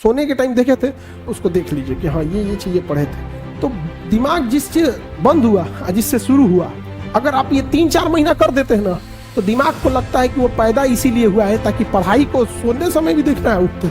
सोने के टाइम देखे थे उसको देख लीजिए कि हाँ ये चीजें पढ़े थे। तो दिमाग जिससे बंद हुआ जिससे शुरू हुआ, अगर आप ये 3-4 महीना कर देते हैं ना तो दिमाग को लगता है कि वो पैदा इसीलिए हुआ है ताकि पढ़ाई को सोने समय भी देखना है उठते,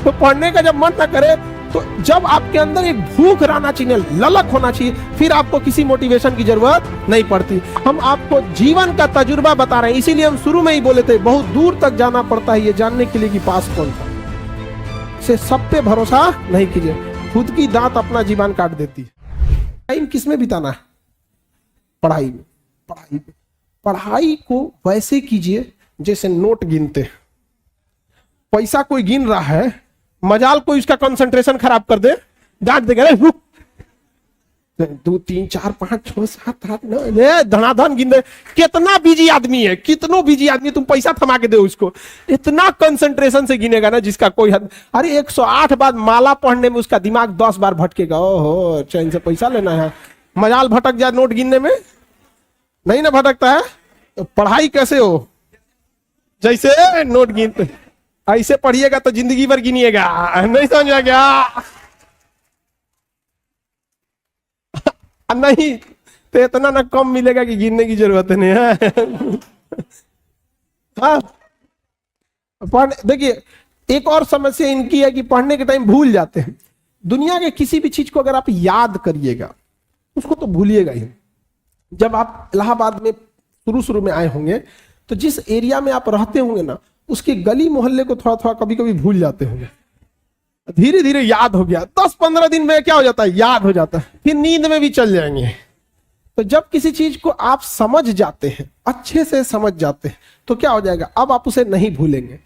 तो पढ़ने का जब मन ना करे तो जब आपके अंदर एक भूख रहना चाहिए, ललक होना चाहिए, फिर आपको किसी मोटिवेशन की जरूरत नहीं पड़ती। हम आपको जीवन का तजुर्बा बता रहे हैं, इसीलिए हम शुरू में ही बोले थे बहुत दूर तक जाना पड़ता है ये जानने के लिए कि पास कौन था। से सब पे भरोसा नहीं कीजिए, खुद की दांत अपना जीवन काट देती है। टाइम किस में बिताना है? पढ़ाई में। पढ़ाई को वैसे कीजिए जैसे नोट गिनते हैं। पैसा कोई गिन रहा है, मजाल कोई उसका कंसंट्रेशन खराब कर दे, डांट देगा 2 3 4 5 6 7 8 9 धनाधन गिन दे। कितना बिजी आदमी है, कितनो बिजी आदमी, तुम पैसा थमा के दो उसको, इतना कंसंट्रेशन से गिनेगा ना जिसका कोई हद। अरे 108 बार माला पढ़ने में उसका दिमाग 10 बार भटकेगा। ओहो, चैन से पैसा लेना है, मजाल भटक जाए नोट गिनने में, नहीं ना भटकता है। तो पढ़ाई कैसे हो? जैसे नोट गिनते, ऐसे पढ़िएगा तो जिंदगी भर गिनिएगा, नहीं समझ आ गया? नहीं तो इतना ना कम मिलेगा कि गिनने की जरूरत नहीं है। हाँ, देखिए एक और समस्या इनकी है कि पढ़ने के टाइम भूल जाते हैं। दुनिया के किसी भी चीज को अगर आप याद करिएगा उसको तो भूलिएगा ही। जब आप इलाहाबाद में शुरू में आए होंगे तो जिस एरिया में आप रहते होंगे ना उसके गली मोहल्ले को थोड़ा थोड़ा कभी कभी भूल जाते होंगे, धीरे धीरे याद हो गया। 10-15 दिन में क्या हो जाता है? याद हो जाता है, फिर नींद में भी चल जाएंगे। तो जब किसी चीज को आप समझ जाते हैं, अच्छे से समझ जाते हैं, तो क्या हो जाएगा? अब आप उसे नहीं भूलेंगे,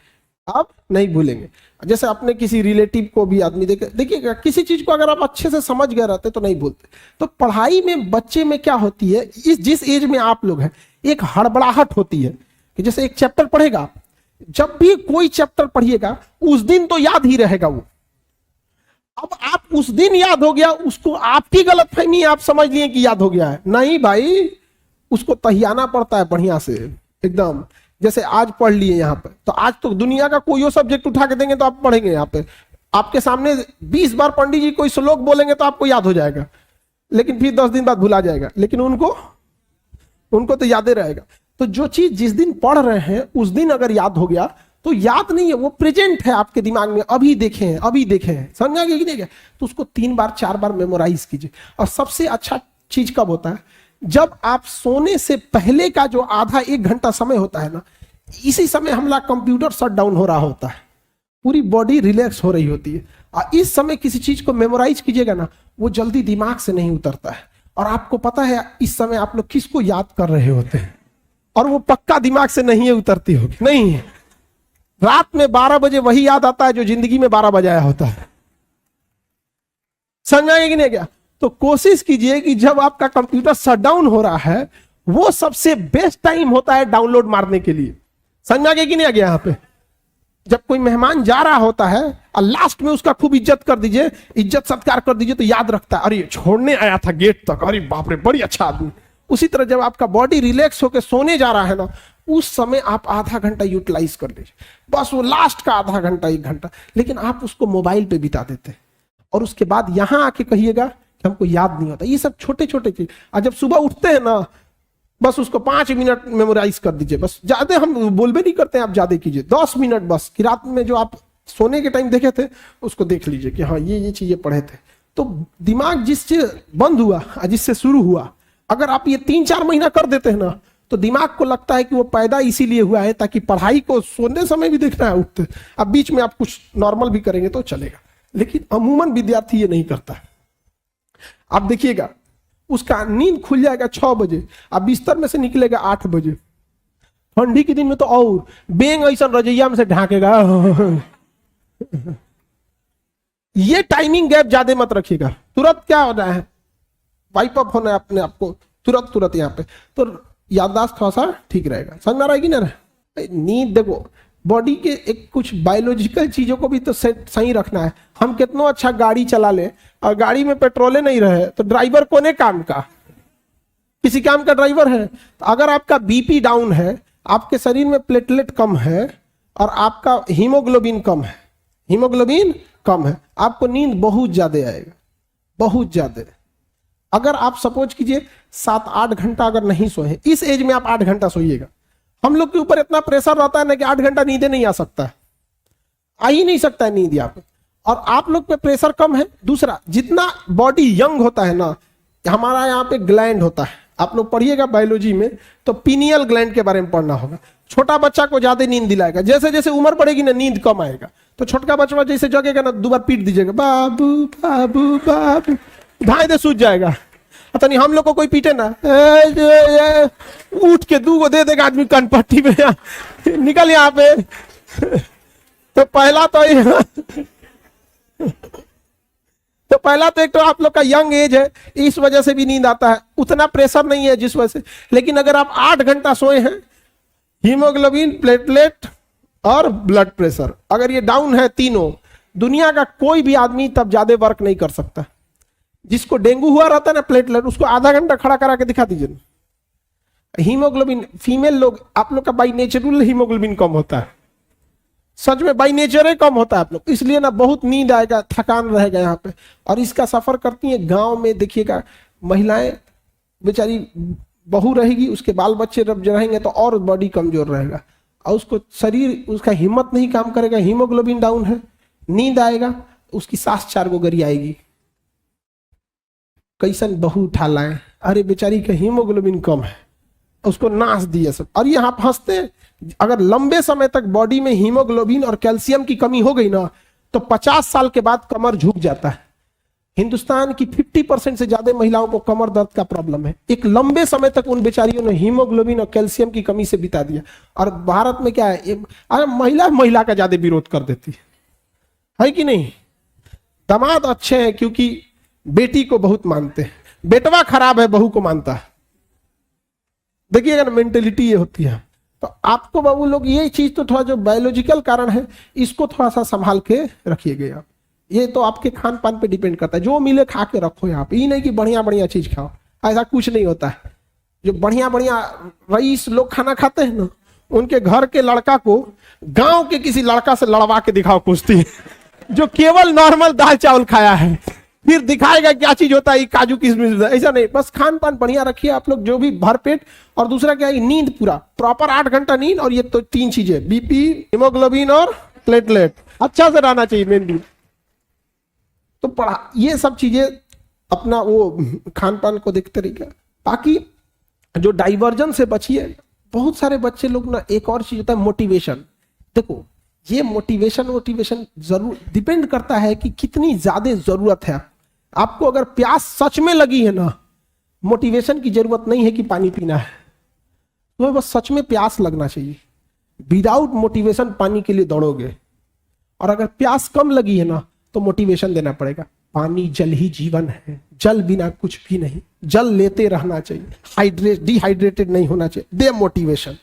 आप नहीं भूलेंगे। जैसे अपने किसी रिलेटिव को भी आदमी देखिएगा, किसी चीज को अगर आप अच्छे से समझ गए रहते तो नहीं भूलते। तो पढ़ाई में बच्चे में क्या होती है, जिस एज में आप लोग हैं, एक हड़बड़ाहट होती है कि जैसे एक चैप्टर पढ़ेगा, जब भी कोई चैप्टर पढ़िएगा उस दिन तो याद ही रहेगा वो। अब आप उस दिन याद हो गया, उसको आपकी गलतफहमी, आप समझ लिए कि याद हो गया है। नहीं भाई, उसको तहियाना पड़ता है बढ़िया से एकदम। जैसे आज पढ़ लिए यहाँ पे, तो आज तो दुनिया का कोई सब्जेक्ट उठा के देंगे तो आप पढ़ेंगे। यहाँ पे आपके सामने 20 बार पंडित जी कोई श्लोक बोलेंगे तो आपको याद हो जाएगा, लेकिन फिर 10 दिन बाद भुला जाएगा, लेकिन उनको तो याद ही रहेगा। तो जो चीज जिस दिन पढ़ रहे हैं उस दिन अगर याद हो गया तो याद नहीं है, वो प्रेजेंट है आपके दिमाग में, अभी देखे हैं, समझा कि नहीं? तो उसको 3 बार 4 बार मेमोराइज कीजिए। और सबसे अच्छा चीज कब होता है? जब आप सोने से पहले का जो आधा 1 घंटा समय होता है ना, इसी समय हमारा कंप्यूटर शट डाउन हो रहा होता है, पूरी बॉडी रिलैक्स हो रही होती है। और इस समय किसी चीज को मेमोराइज कीजिएगा ना, वो जल्दी दिमाग से नहीं उतरता है। और आपको पता है इस समय आप लोग किसको याद कर रहे होते हैं, और वो पक्का दिमाग से नहीं उतरती होगी। नहीं, रात में 12 बजे वही याद आता है जो जिंदगी में 12 बजाया होता है। समझाएंगे कि नहीं क्या? तो कोशिश कीजिए कि जब आपका कंप्यूटर शट डाउन हो रहा है, वो सबसे बेस्ट टाइम होता है डाउनलोड मारने के लिए। समझा कि नहीं आ गया? यहाँ पे जब कोई मेहमान जा रहा होता है और लास्ट में उसका खूब इज्जत कर दीजिए, इज्जत सत्कार कर दीजिए, तो याद रखता है, अरे छोड़ने आया था गेट तक, अरे बाप रे बड़ी अच्छा आदमी। उसी तरह जब आपका बॉडी रिलैक्स होकर सोने जा रहा है ना, उस समय आप आधा घंटा यूटिलाइज कर लीजिए, बस वो लास्ट का आधा घंटा 1 घंटा। लेकिन आप उसको मोबाइल पे बिता देते हैं और उसके बाद यहां आके कहिएगा कि हमको याद नहीं होता। ये सब छोटे छोटे चीज। और जब सुबह उठते हैं ना, बस उसको 5 मिनट मेमोराइज कर दीजिए, बस। ज्यादा हम बोलबे नहीं करते हैं, आप ज्यादा कीजिए, 10 मिनट बस। कि रात में जो आप सोने के टाइम देखे थे उसको देख लीजिए कि हाँ ये चीजें पढ़े थे। तो दिमाग जिससे बंद हुआ जिससे शुरू हुआ, अगर आप ये 3-4 महीना कर देते हैं ना तो दिमाग को लगता है कि वो पैदा इसीलिए हुआ है ताकि पढ़ाई को सोने समय भी देखना है उठते। अब बीच में आप कुछ नॉर्मल भी करेंगे तो चलेगा, लेकिन अमूमन विद्यार्थी ये नहीं करता है। आप देखिएगा, उसका नींद खुल जाएगा 6 बजे, अब बिस्तर में से निकलेगा 8 बजे। ठंडी के दिन में तो और बेंग ऐसा रजैया में से ढाकेगा। ये टाइमिंग गैप ज्यादा मत रखिएगा। तुरंत क्या होना है, वाइप अप होना है अपने आप को तुरंत यहाँ पे, तो याददाश्त थोड़ा सा ठीक रहेगा। समझ में आ रहा है कि नहीं? नींद देखो, बॉडी के एक कुछ बायोलॉजिकल चीजों को भी तो सही रखना है। हम कितना अच्छा गाड़ी चला ले और गाड़ी में पेट्रोले नहीं रहे तो ड्राइवर कोने काम का? किसी काम का ड्राइवर है। तो अगर आपका बीपी डाउन है, आपके शरीर में प्लेटलेट कम है और आपका हीमोग्लोबिन कम है, हीमोग्लोबिन कम है, आपको नींद बहुत ज्यादा आएगा, बहुत ज्यादा। अगर आप सपोज कीजिए 7-8 घंटा अगर नहीं सोए, इस एज में आप 8 घंटा सोइएगा। हम लोग के ऊपर इतना प्रेशर रहता है ना कि 8 घंटा नींद नहीं आ सकता है, आ ही नहीं सकता है नींद यहाँ पे। और आप लोग पे प्रेशर कम है। दूसरा, जितना बॉडी यंग होता है ना, हमारा यहाँ पे ग्लैंड होता है, आप लोग पढ़िएगा बायोलॉजी में तो पीनियल ग्लैंड के बारे में पढ़ना होगा। छोटा बच्चा को ज्यादा नींद दिलाएगा, जैसे जैसे उम्र बढ़ेगी ना नींद कम आएगा। तो छोटका बच्चा जैसे जगेगा ना, 2 बार पीट दीजिएगा, बाबू बाबू बाबू, ढाई दे सूझ जाएगा। पता नहीं हम लोग को कोई पीटे ना, उठ के 2 को दे देगा आदमी कनपट्टी में, निकल यहाँ पे। तो पहला तो एक तो आप लोग का यंग एज है, इस वजह से भी नींद आता है, उतना प्रेशर नहीं है जिस वजह से। लेकिन अगर आप 8 घंटा सोए हैं, हीमोग्लोबिन, प्लेटलेट और ब्लड प्रेशर अगर ये डाउन है तीनों, दुनिया का कोई भी आदमी तब ज्यादा वर्क नहीं कर सकता। जिसको डेंगू हुआ रहता है ना प्लेटलेट, उसको आधा घंटा खड़ा करा के दिखा दीजिए। हीमोग्लोबिन, फीमेल लोग, आप लोग का बाई नेचुरल हीमोग्लोबिन कम होता है, सच में बाई नेचर ही कम होता है आप लोग, इसलिए ना बहुत नींद आएगा, थकान रहेगा यहाँ पे। और इसका सफर करती है गांव में, देखिएगा महिलाएं बेचारी, बहू रहेगी, उसके बाल बच्चे जब रहेंगे तो और बॉडी कमजोर रहेगा, और उसको शरीर, उसका हिम्मत नहीं काम करेगा, हीमोग्लोबिन डाउन है, नींद आएगा, उसकी सांस 4 गो गरी आएगी। कैसन बहू उठा लाए, अरे बेचारी का हीमोग्लोबिन कम है, उसको नाश दिए सब। और ये आप हंसते, अगर लंबे समय तक बॉडी में हीमोग्लोबिन और कैल्शियम की कमी हो गई ना, तो 50 साल के बाद कमर झुक जाता है। हिंदुस्तान की 50% से ज्यादा महिलाओं को कमर दर्द का प्रॉब्लम है। एक लंबे समय तक उन बेचारियों ने हीमोग्लोबिन और कैल्शियम की कमी से बिता दिया। और भारत में क्या है, अरे महिला का ज्यादा विरोध कर देती है कि नहीं। दामाद अच्छे हैं क्योंकि बेटी को बहुत मानते हैं, बेटवा खराब है बहू को मानता है। देखिएगा ना, मेंटेलिटी ये होती है। तो आपको बाबू लोग ये चीज तो थोड़ा जो बायोलॉजिकल कारण है, इसको थोड़ा सा संभाल के रखिएगा आप। ये तो आपके खान पान पे डिपेंड करता है, जो मिले खा के रखो यहाँ पे। ये नहीं कि बढ़िया बढ़िया चीज खाओ, ऐसा कुछ नहीं होता है। जो बढ़िया बढ़िया रईस लोग खाना खाते हैं ना, उनके घर के लड़का को गांव के किसी लड़का से लड़वा के दिखाओ कुश्ती, जो केवल नॉर्मल दाल चावल खाया है, फिर दिखाएगा क्या चीज होता है काजू किशमिश। ऐसा नहीं, बस खान पान बढ़िया रखिए आप लोग, जो भी भरपेट। और दूसरा क्या है, नींद पूरा प्रॉपर 8 घंटा नींद। और ये तो 3 चीजें, बीपी, हीमोग्लोबिन और प्लेटलेट अच्छा से रहना चाहिए मेन भी। तो पढ़ा, ये सब चीजें अपना वो खान पान को देखते रहिएगा। बाकी जो डाइवर्जन से बचिए। बहुत सारे बच्चे लोग ना, एक और चीज होता है मोटिवेशन। देखो ये मोटिवेशन जरूर डिपेंड करता है कि कितनी ज्यादा जरूरत है आपको। अगर प्यास सच में लगी है ना, मोटिवेशन की जरूरत नहीं है कि पानी पीना है, तुम्हें बस सच में प्यास लगना चाहिए। विदाउट मोटिवेशन पानी के लिए दौड़ोगे। और अगर प्यास कम लगी है ना, तो मोटिवेशन देना पड़ेगा। पानी जल ही जीवन है, जल बिना कुछ भी नहीं, जल लेते रहना चाहिए, डिहाइड्रेटेड नहीं होना चाहिए। दे मोटिवेशन।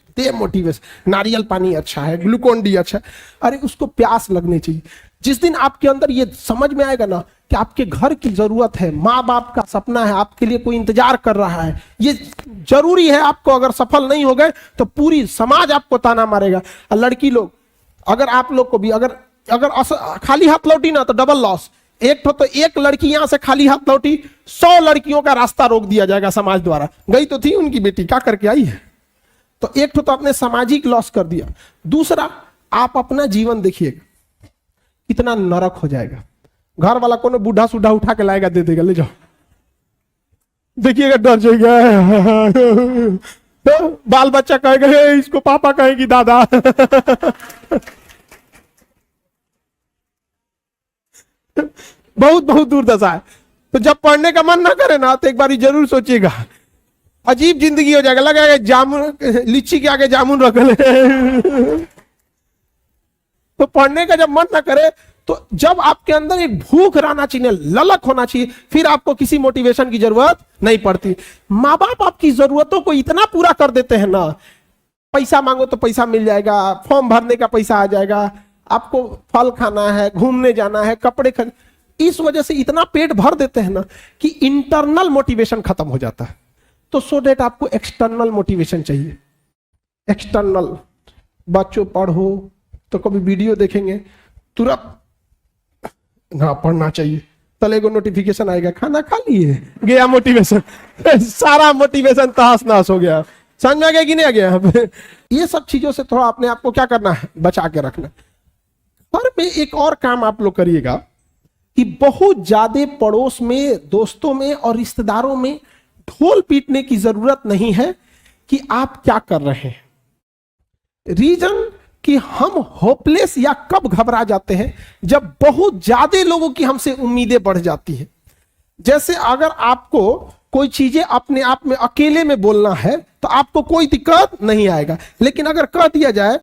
नारियल पानी अच्छा है, ग्लूकोन डी अच्छा है, अरे उसको प्यास लगनी चाहिए। जिस दिन आपके अंदर ये समझ में आएगा ना कि आपके घर की जरूरत है, माँ बाप का सपना है, आपके लिए कोई इंतजार कर रहा है, ये जरूरी है आपको। अगर सफल नहीं हो गए तो पूरी समाज आपको ताना मारेगा। और लड़की लोग, अगर आप लोग को भी अगर खाली हाथ लौटी ना तो डबल लॉस। एक तो एक लड़की यहां से खाली हाथ लौटी, 100 लड़कियों का रास्ता रोक दिया जाएगा समाज द्वारा। गई तो थी उनकी बेटी, क्या करके आई है। तो एक तो आपने सामाजिक लॉस कर दिया। दूसरा, आप अपना जीवन देखिएगा कितना नरक हो जाएगा। घर वाला को बूढ़ा सूढ़ा उठा के लाएगा, दे देगा, ले जाओ, देखिएगा डर जाएगा। तो बाल बच्चा कहेगा, इसको पापा कहेगी दादा। बहुत बहुत दुर्दशा है। तो जब पढ़ने का मन ना करे ना, तो एक बार जरूर सोचिएगा, अजीब जिंदगी हो जाएगा। लगेगा जामुन, लीची के आगे जामुन रख ले। तो पढ़ने का जब मन ना करे, तो जब आपके अंदर एक भूख रहना चाहिए, ललक होना चाहिए, फिर आपको किसी मोटिवेशन की जरूरत नहीं पड़ती। माँ बाप आपकी जरूरतों को इतना पूरा कर देते हैं ना, पैसा मांगो तो पैसा मिल जाएगा, फॉर्म भरने का पैसा आ जाएगा, आपको फल खाना है, घूमने जाना है, कपड़े खरीद, इस वजह से इतना पेट भर देते हैं ना कि इंटरनल मोटिवेशन खत्म हो जाता है। तो सो डेट आपको एक्सटर्नल मोटिवेशन चाहिए। एक्सटर्नल, बच्चों पढ़ो तो कभी वीडियो देखेंगे, तुरंत ना पढ़ना चाहिए, तले को नोटिफिकेशन आएगा खाना खा लिए, गया मोटिवेशन सारा मोटिवेशन तहस नहस हो गया। समझ में आ गया कि नहीं आ गया? ये सब चीजों से थोड़ा अपने आप को क्या करना है, बचा के रखना। घर में एक और काम आप लोग करिएगा कि बहुत ज्यादा पड़ोस में, दोस्तों में और रिश्तेदारों में ढोल पीटने की जरूरत नहीं है कि आप क्या कर रहे हैं। रीजन कि हम होपलेस या कब घबरा जाते हैं, जब बहुत ज्यादा लोगों की हमसे उम्मीदें बढ़ जाती हैं। जैसे अगर आपको कोई चीजें अपने आप में अकेले में बोलना है तो आपको कोई दिक्कत नहीं आएगा, लेकिन अगर कह दिया जाए